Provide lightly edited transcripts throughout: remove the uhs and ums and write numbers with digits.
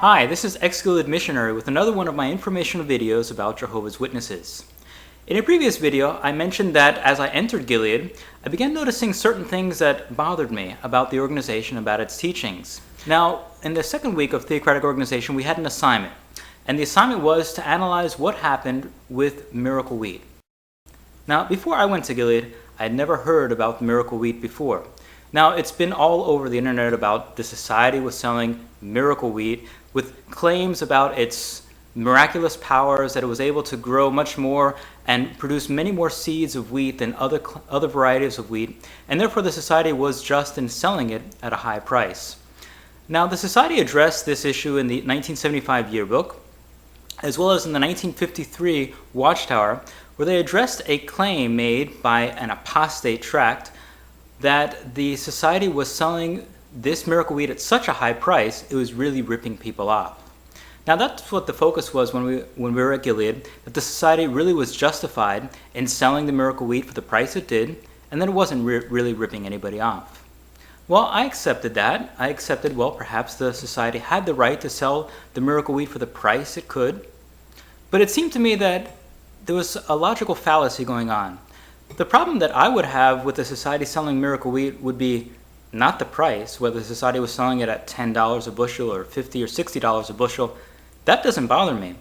Hi, this is Gilead Missionary with another one of my informational videos about Jehovah's Witnesses. In a previous video, I mentioned that as I entered Gilead, I began noticing certain things that bothered me about the organization, about its teachings. Now, in the second week of theocratic organization, we had an assignment, and the assignment was to analyze what happened with miracle wheat. Now, before I went to Gilead, I had never heard about the miracle wheat before. Now, it's been all over the internet about the society was selling miracle wheat with claims about its miraculous powers, that it was able to grow much more and produce many more seeds of wheat than other varieties of wheat, and therefore the society was just in selling it at a high price. Now, the society addressed this issue in the 1975 yearbook, as well as in the 1953 Watchtower, where they addressed a claim made by an apostate tract that the society was selling this miracle wheat at such a high price, it was really ripping people off. Now, that's what the focus was when we were at Gilead, that the society really was justified in selling the miracle wheat for the price it did, and that it wasn't really ripping anybody off. Well, I accepted that. I accepted, well, perhaps the society had the right to sell the miracle wheat for the price it could, but it seemed to me that there was a logical fallacy going on. The problem that I would have with the society selling miracle wheat would be not the price, whether the society was selling it at $10 a bushel or $50 or $60 a bushel. That doesn't bother me.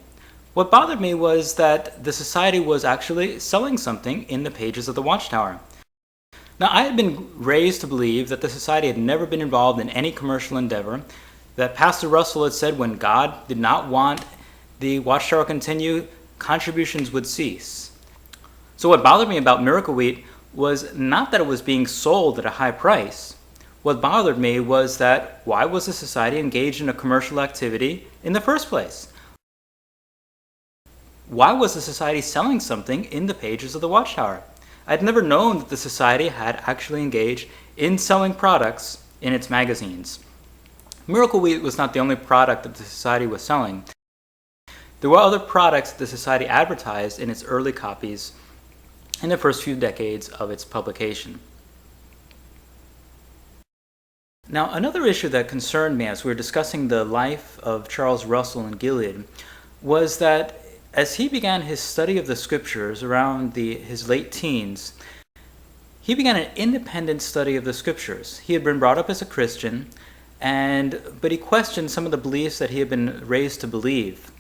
What bothered me was that the society was actually selling something in the pages of the Watchtower. Now, I had been raised to believe that the society had never been involved in any commercial endeavor, that Pastor Russell had said when God did not want the Watchtower to continue, contributions would cease. So what bothered me about miracle wheat was not that it was being sold at a high price. What bothered me was that why was the society engaged in a commercial activity in the first place? Why was the society selling something in the pages of the Watchtower? I'd never known that the society had actually engaged in selling products in its magazines. Miracle wheat was not the only product that the society was selling. There were other products that the society advertised in its early copies in the first few decades of its publication. Now, another issue that concerned me as we were discussing the life of Charles Russell in Gilead was that as he began his study of the scriptures around his late teens, he began an independent study of the scriptures. He had been brought up as a Christian, but he questioned some of the beliefs that he had been raised to believe.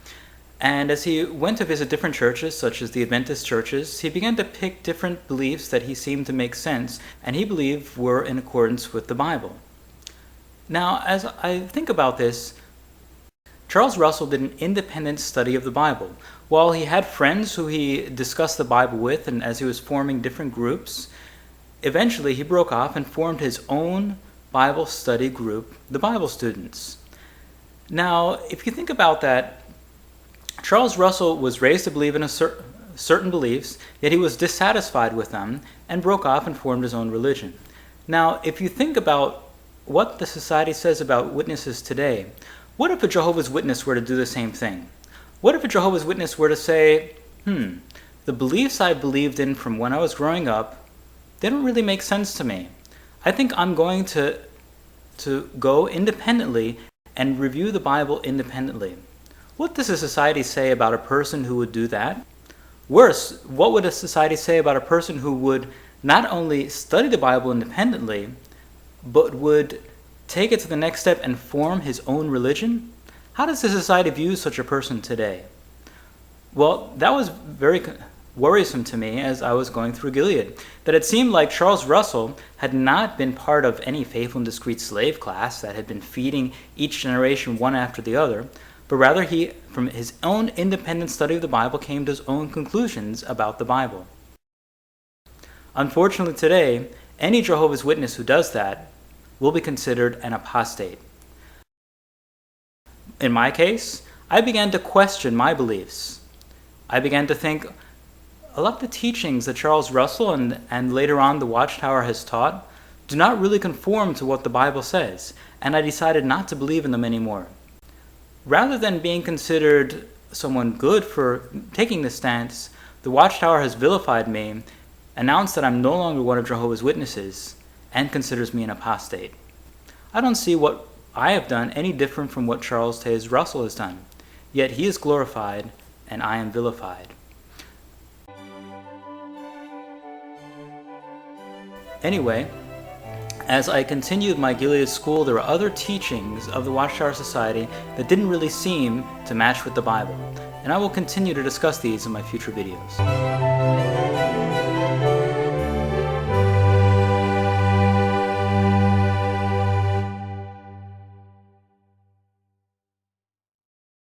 And as he went to visit different churches, such as the Adventist churches, he began to pick different beliefs that he seemed to make sense and he believed were in accordance with the Bible. Now, as I think about this, Charles Russell did an independent study of the Bible. While he had friends who he discussed the Bible with, and as he was forming different groups, eventually he broke off and formed his own Bible study group, the Bible Students. Now, if you think about that, Charles Russell was raised to believe in certain beliefs, yet he was dissatisfied with them and broke off and formed his own religion. Now, if you think about what the society says about witnesses today, what if a Jehovah's Witness were to do the same thing? What if a Jehovah's Witness were to say, the beliefs I believed in from when I was growing up, they don't really make sense to me. I think I'm going to go independently and review the Bible independently. What does a society say about a person who would do that? Worse, what would a society say about a person who would not only study the Bible independently, but would take it to the next step and form his own religion? How does the society view such a person today? Well, that was very worrisome to me as I was going through Gilead, that it seemed like Charles Russell had not been part of any faithful and discreet slave class that had been feeding each generation one after the other, but rather he, from his own independent study of the Bible, came to his own conclusions about the Bible. Unfortunately today, any Jehovah's Witness who does that will be considered an apostate. In my case, I began to question my beliefs. I began to think a lot of the teachings that Charles Russell and later on the Watchtower has taught do not really conform to what the Bible says, and I decided not to believe in them anymore. Rather than being considered someone good for taking this stance, the Watchtower has vilified me, announced that I'm no longer one of Jehovah's Witnesses, and considers me an apostate. I don't see what I have done any different from what Charles Taze Russell has done. Yet he is glorified, and I am vilified. Anyway, as I continued my Gilead school, there were other teachings of the Watchtower Society that didn't really seem to match with the Bible, and I will continue to discuss these in my future videos.